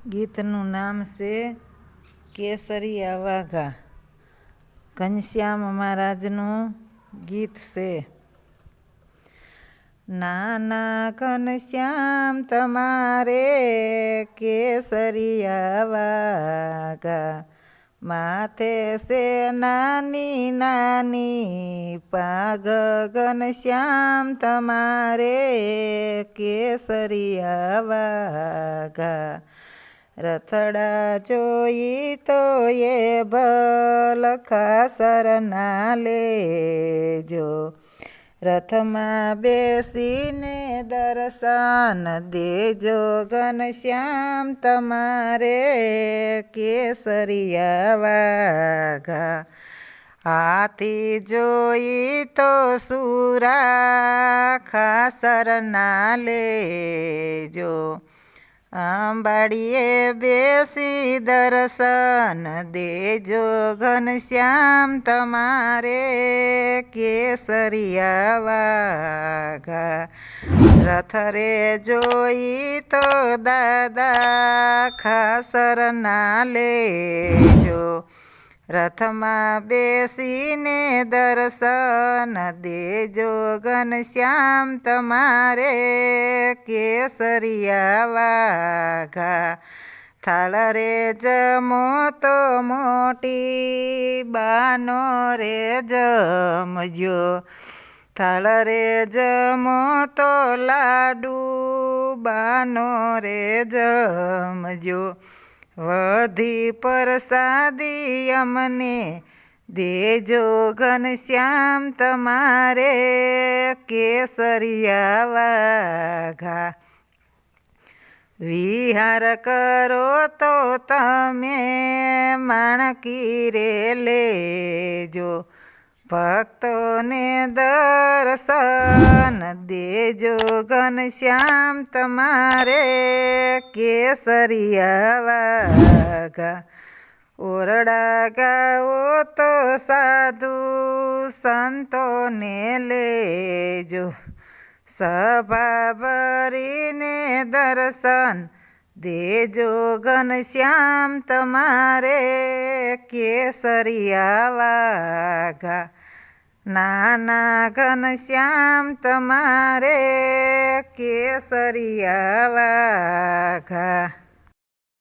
ગીતનું નામ છે કેસરિયા વાઘા. ઘનશ્યામ મહારાજનું ગીત છે. નાના ઘનશ્યામ તમારે કેસરિયા વાઘા, માથે છે નાની નાની પાગ. ઘનશ્યામ તમારે કેસરિયા વાઘા, રથડા જોઈ તો એ ભલખા શરણા લેજો. રથમાં બેસીને દર્શન દેજો. ઘનશ્યામ તમારે કેસરિયા વાઘા, હાથી જોઈ તો સુરા ખાસરના લેજો. આંબાડીએ બેસી દર્શન દેજો. ઘનશ્યામ તમારે કેસરિયા વાઘા, રથ રે જોઈ તો દાદા ખાસરના લેજો. રથમાં બેસીને દર્શન દેજો. ઘનશ્યામ તમારે કેસરિયા વાઘા, થાળ રે જમો તો મોટી બાનો રે જમજો. થાળ રે જમો તો લાડુ બાનો રે જમજો. વધી પ્રસાદી અમને દેજો. ઘનશ્યામ તમારે કેસરિયા વાઘા, વિહાર કરો તો તમે માણકી રે લેજો. ભક્તોને દર્શન દેજો. ઘનશ્યામ તમારે કેસરિયા વાઘા, ઓરડા ગાઓ તો સાધુ સંતોને લેજો. સભા ભરીને દર્શન દેજો. ઘનશ્યામ તમારે કેસરિયા વાઘા, નાના ઘનશ્યામ તમારે કેસરિયા વાઘા.